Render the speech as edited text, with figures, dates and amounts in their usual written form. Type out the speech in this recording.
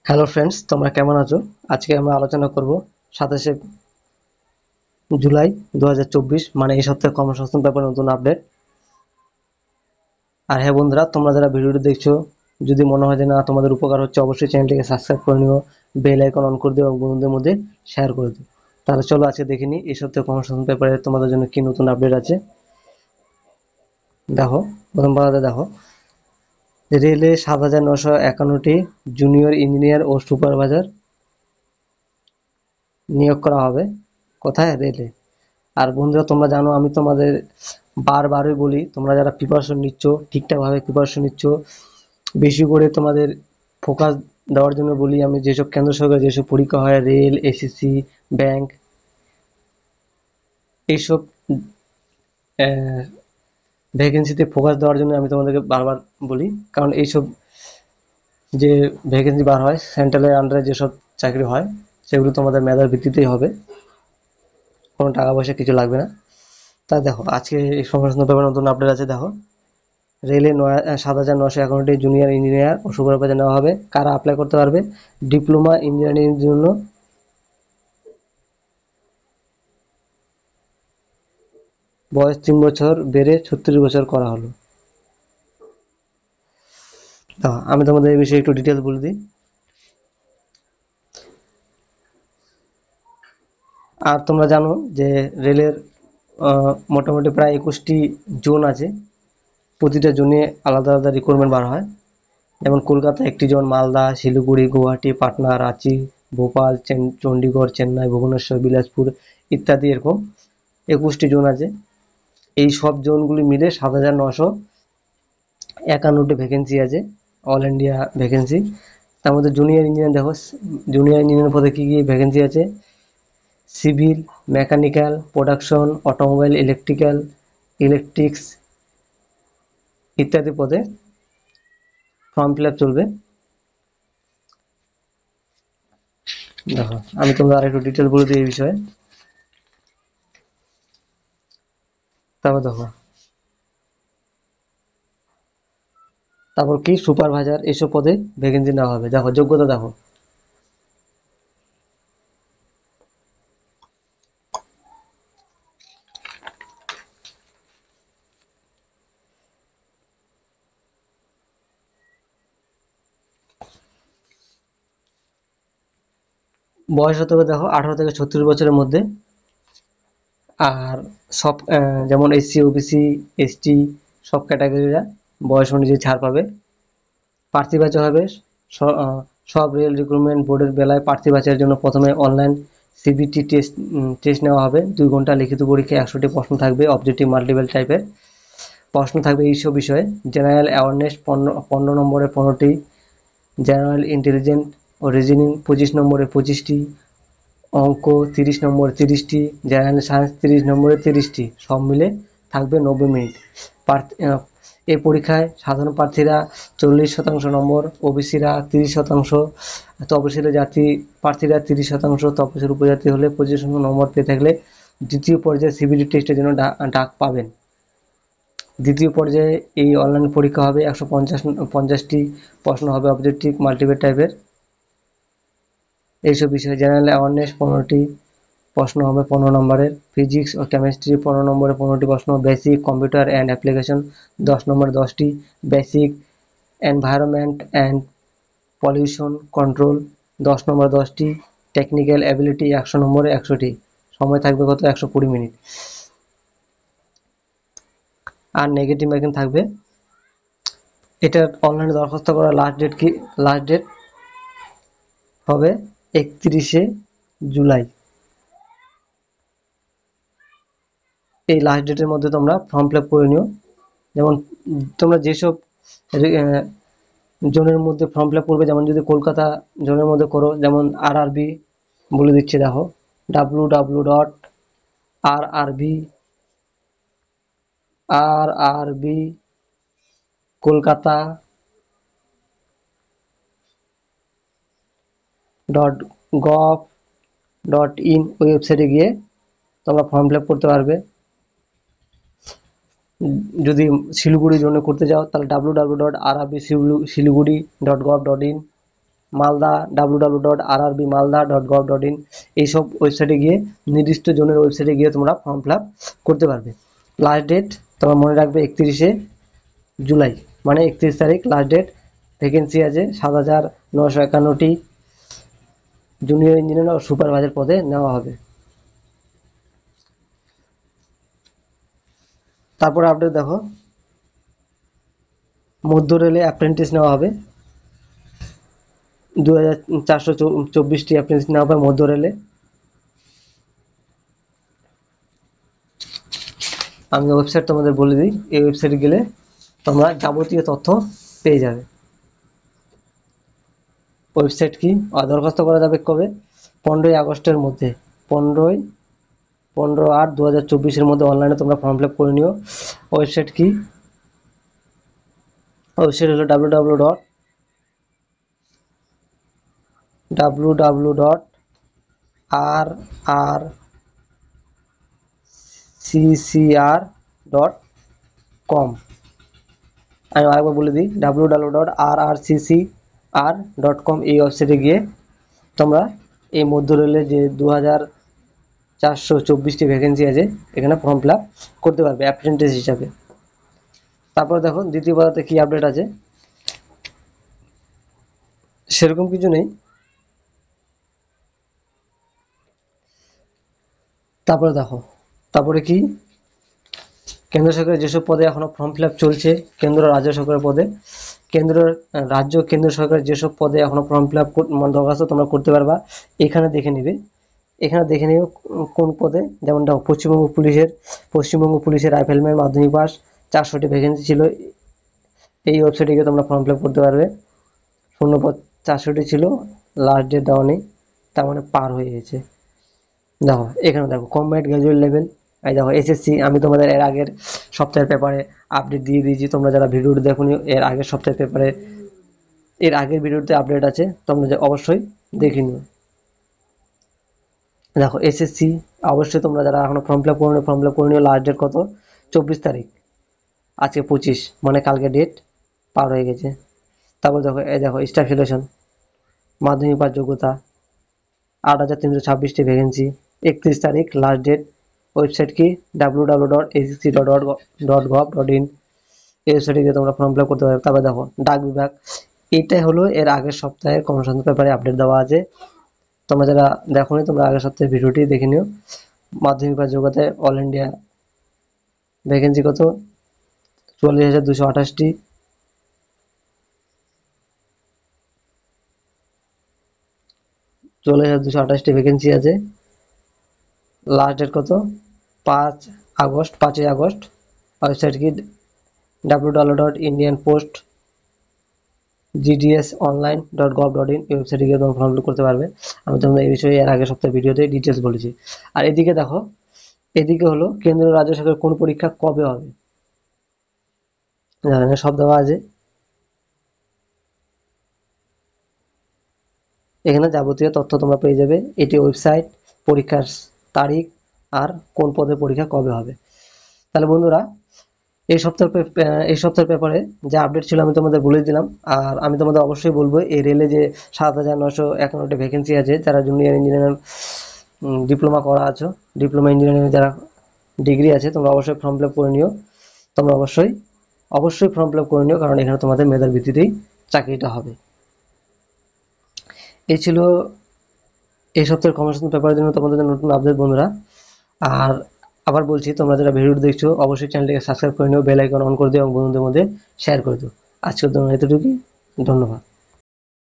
Hello friends, তোমরা কেমন আছো? আজকে আমরা আলোচনা করব 27 জুলাই 2024, মানে এই সপ্তাহে কর্মসংস্থান ব্যাপারে নতুন আপডেট। আর হ্যাঁ বন্ধুরা, তোমরা যারা ভিডিওটি দেখছো, যদি মনে হয় যে না তোমাদের উপকার হচ্ছে, অবশ্যই চ্যানেলটিকে সাবস্ক্রাইব করে নিও, বেল আইকন অন করে দিও এবং বন্ধুদের মধ্যে শেয়ার করে দিও। তাহলে চলো আজকে দেখে নিই এই সপ্তাহে কর্মসংস্থান ব্যাপারে তোমাদের জন্য কি নতুন আপডেট আছে। দেখো, প্রথম পাতাতে দেখো, রেলে 7,951টি জুনিয়র ইঞ্জিনিয়ার ও সুপারভাইজার নিয়োগ করা হবে। কোথায়? রেলে। আর বন্ধুরা, তোমরা জানো আমি তোমাদের বারবারই বলি, তোমরা যারা প্রিপারেশন নিচ্ছ, ঠিকঠাকভাবে প্রিপারেশন নিচ্ছ, বেশি করে তোমাদের ফোকাস দেওয়ার জন্য বলি আমি, যেসব কেন্দ্র সরকার যেসব পরীক্ষা হয়, রেল, এসএসসি, ব্যাংক, এইসব ভ্যাকেন্সিতে ফোকাস দেওয়ার জন্য আমি তোমাদেরকে বারবার বলি। কারণ এইসব যে ভ্যাকেন্সি বার হয়, সেন্ট্রালের আন্ডারে যেসব চাকরি হয়, সেগুলো তোমাদের মেধার ভিত্তিতেই হবে, কোনো টাকা পয়সা কিছু লাগবে না। তা দেখো, আজকে এই সংক্রান্ত ব্যাপারে নতুন আপডেট আছে। দেখো, রেলে 7,951টি জুনিয়র ইঞ্জিনিয়ার ও সুপারভাইজার নেওয়া হবে। কারা অ্যাপ্লাই করতে পারবে? ডিপ্লোমা ইঞ্জিনিয়ারিং এর জন্য বয়স 3 বছর বেড়ে 36 বছর করা হলো। আমি তোমাদের এই বিষয়ে একটু ডিটেলস বলে দিই। আর তোমরা জানো যে রেলের মোটামুটি প্রায় 21টি জোন আছে। প্রতিটা জোনে আলাদা আলাদা রিক্রুটমেন্ট বার হয়। যেমন কলকাতা একটি জোন, মালদা, শিলিগুড়ি, গুয়াহাটি, পাটনা, রাঁচি, ভোপাল, চণ্ডীগড়, চেন্নাই, ভুবনেশ্বর, বিলাসপুর ইত্যাদি, এরকম 21টি জোন আছে। এই সব জোনগুলি মিলে 7,951টি ভ্যাকেন্সি আছে, অল ইন্ডিয়া ভ্যাকেন্সি। তার মধ্যে জুনিয়র ইঞ্জিনিয়ার দেখো, জুনিয়র ইঞ্জিনিয়ার পদে কী কী ভ্যাকেন্সি আছে: civil, mechanical, production, automobile, electrical, electrics ইত্যাদি পদে ফর্ম ফিল আপ চলবে। দেখো, আমি তোমাদের আর একটু ডিটেল বলে দিই এই বিষয়ে। তারপর দেখো, তারপর কি সুপারভাইজার এইসব পদে ভ্যাকেন্সি নেওয়া হবে। দেখো, যোগ্যতা দেখো, বয়স হতে হবে দেখো 18 থেকে 36 বছরের মধ্যে। আর সব যেমন এসসি, ওবিসি, এসটি সব ক্যাটাগরিরা বয়স অনুযায়ী ছাড় পাবে। প্রার্থী বাছাই হবে সব রেল রিক্রুটমেন্ট বোর্ডের বেলায়। প্রার্থী বাছাইয়ের জন্য প্রথমে অনলাইন সিবিটি টেস্ট নেওয়া হবে। 2 ঘন্টা লিখিত পরীক্ষা, 100টি প্রশ্ন থাকবে, অবজেক্টিভ মাল্টিপল টাইপের প্রশ্ন থাকবে এইসব বিষয়ে। জেনারেল অ্যাওয়ারনেস 15 নম্বরে 15টি, জেনারেল ইন্টেলিজেন্স ও রিজনিং 25 নম্বরে 25টি, অঙ্ক 30 নম্বরে 30টি, জেনারেল সায়েন্স 30 নম্বরে 30টি, সব মিলে থাকবে 90 মিনিট। এই পরীক্ষায় সাধারণ প্রার্থীরা 40% নম্বর, ওবিসিরা 30%, তপশিলি জাতি প্রার্থীরা 30%, তপশিলি উপজাতি হলে 25% নম্বর পেয়ে থাকলে দ্বিতীয় পর্যায়ে সিবিটি টেস্টের জন্য ডাক পাবেন। দ্বিতীয় পর্যায়ে এই অনলাইন পরীক্ষা হবে। 150টি প্রশ্ন হবে, অবজেক্টিভ মাল্টিপল টাইপের এইসব বিষয়ে। জেনারেল অ্যাওয়ারনেস 15টি প্রশ্ন হবে 15 নম্বরের, ফিজিক্স ও কেমিস্ট্রি 15 নম্বরে 15টি প্রশ্ন, বেসিক কম্পিউটার অ্যান্ড অ্যাপ্লিকেশন 10 নম্বরে 10টি, basic environment and pollution control 10 নম্বরে 10টি, টেকনিক্যাল অ্যাবিলিটি 100 নম্বরে 100টি। সময় থাকবে কত? 120 মিনিট। আর নেগেটিভ মার্কিং থাকবে। এটা অনলাইনে দরখাস্ত করার লাস্ট ডেট কি? লাস্ট ডেট হবে 31শে জুলাই। এই লাস্ট ডেটের মধ্যে তোমরা ফর্ম ফিল আপ করে নিও। যেমন তোমরা যেসব জোনের মধ্যে ফর্ম ফিল আপ করবে, যেমন যদি কলকাতা জোনের মধ্যে করো, যেমন আরআরবি বলে দিচ্ছে, দেখো www.rrb কলকাতা .gov.in ওয়েবসাইটে গিয়ে তোমরা ফর্ম ফিল আপ করতে পারবে। যদি শিলিগুড়ির জন্য করতে চাও তাহলে www.rrbsiliguri.gov.in মালদা www.rrbmalda.gov.in এইসব ওয়েবসাইটে গিয়ে নির্দিষ্ট জোনের ওয়েবসাইটে গিয়ে তোমরা ফর্ম ফিল আপ করতে পারবে। লাস্ট ডেট তোমরা মনে রাখবে 31শে জুলাই, মানে 31 তারিখ লাস্ট ডেট। ভ্যাকেন্সি আছে 7,951টি জুনিয়র ইঞ্জিনিয়ার ও সুপারভাইজার পদে নেওয়া হবে। তারপরে আপডেট দেখো, মধ্য রেলে অ্যাপ্রেন্টিস নেওয়া হবে। 2,424টি অ্যাপ্রেন্টিস নেওয়া হবে মধ্য রেলে। আমি ওয়েবসাইট তোমাদের বলে দিই, এই ওয়েবসাইটে গেলে তোমরা যাবতীয় তথ্য পেয়ে যাবে। ওয়েবসাইট কি, দরখাস্ত করা যাবে কবে? 15ই আগস্টের মধ্যে, 15/8/2024 মধ্যে অনলাইনে তোমরা ফর্ম ফিল আপ করে নিও। ওয়েবসাইট কি, ওয়েবসাইট হলো www.rrccr.com। আমি আরেকবার বলে দিই, www.rrccr.com। এই ওয়েবসাইটে গিয়ে তোমরা এই মধ্য রেলের যে 2,424টি ভ্যাকেন্সি আছে এখানে ফর্ম ফিল আপ করতে পারবে অ্যাপ্রেন্টিস হিসাবে। তারপর দেখো দ্বিতীয় পাতাতে কি আপডেট আছে, সেরকম কিছু নেই। তারপরে দেখো, তারপরে কি, কেন্দ্র সরকারের যেসব পদে এখনো ফর্ম ফিল আপ চলছে, কেন্দ্র রাজ্য সরকারের পদে, কেন্দ্র সরকারের যেসব পদে এখনো ফর্ম ফিল আপ দরখাস্ত তোমরা করতে পারবা। এখানে দেখে নিবে কোন পদে। যেমন দেখো, পশ্চিমবঙ্গ পুলিশের রাইফেলম্যান মাধ্যমিক পাস 400টি ভ্যাকেন্সি ছিল। এই ওয়েবসাইটে গিয়ে তোমরা ফর্ম ফিল আপ করতে পারবে। শূন্যপদ 400টি ছিল, লাস্ট ডেট দেওয়া নেই, তার মানে পার হয়ে গেছে। দেখো এখানে দেখো কমব্যাট গ্রাজুয়েট লেভেল, এই দেখো এসএসসি। আমি তোমাদের এর আগের সপ্তাহের পেপারে আপডেট দিয়ে দিয়েছি, তোমরা যারা ভিডিওটি দেখোনি এর আগের সপ্তাহের পেপারে, এর আগের ভিডিওতে আপডেট আছে, তোমরা অবশ্যই দেখে নিও। দেখো এসএসসি অবশ্যই তোমরা যারা এখনো ফর্ম ফিল আপ করে নিও। লাস্ট ডেট কত? 24 তারিখ, আজকে 25, মানে কালকে ডেট পার হয়ে গেছে। তারপর দেখো এই দেখো স্টাফ সিলেকশন, মাধ্যমিক পাস যোগ্যতা 8,326টি ভ্যাকেন্সি, 31 তারিখ লাস্ট ডেট। ওয়েবসাইট কি, www.acc.gov.in। এই ওয়েবসাইটে গিয়ে তোমরা ফর্ম ফিল আপ করতে পারবে। তারপর দেখো ডাক বিভাগ, এইটাই হলো এর আগের সপ্তাহের কর্মসংস্থান পেপারে আপডেট দেওয়া আছে। তোমরা যারা দেখোনি তোমরা আগের সপ্তাহের ভিডিওটি দেখে নিও। মাধ্যমিক পাস যোগ্যতায় অল ইন্ডিয়া ভ্যাকেন্সি কত? 44,228টি। ভ্যাকেন্সি আছে। লাস্ট ডেট কত? 5ই আগস্ট। ওয়েবসাইট কি, www.indianpostgdsonline.gov.in। এই ওয়েবসাইটে গিয়ে তোমরা ফর্ম ফিল করতে পারবে। আমি তোমাদের এই বিষয়ে এর আগের সপ্তাহের ভিডিওতে ডিটেলস বলেছি। আর এদিকে দেখো, এদিকে হলো কেন্দ্র রাজ্য সরকারের কোন পরীক্ষা কবে হবে, সব দেওয়া আছে। এখানে যাবতীয় তথ্য তোমরা পেয়ে যাবে। এটি ওয়েবসাইট, পরীক্ষার তারিখ আর কোন পদে পরীক্ষা কবে হবে। তাহলে বন্ধুরা, এই সপ্তাহের পেপারে যে আপডেট ছিল আমি তোমাদের বলে দিলাম। আর আমি তোমাদের অবশ্যই বলবো, এই রেলে যে 7,951টি ভ্যাকেন্সি আছে, যারা জুনিয়র ইঞ্জিনিয়ার ডিপ্লোমা করা আছো, ডিপ্লোমা ইঞ্জিনিয়ারিং যারা ডিগ্রি আছে, তোমরা অবশ্যই ফর্ম ফিল আপ করে নিও। তোমরা অবশ্যই ফর্ম ফিল আপ করে নিও, কারণ এখানে তোমাদের মেধার ভিত্তিতেই চাকরিটা হবে। এই ছিল এই সপ্তাহের কর্মসংস্থান পেপারের জন্য তোমাদের নতুন আপডেট বন্ধুরা। আর আবার বলছি, তোমরা যারা ভিডিওটি দেখছো অবশ্যই চ্যানেলটিকে সাবস্ক্রাইব করে নিও, বেল আইকন অন করে দিও এবং বন্ধুদের মধ্যে শেয়ার করে দিও। আজকের জন্য এতটুকুই, ধন্যবাদ।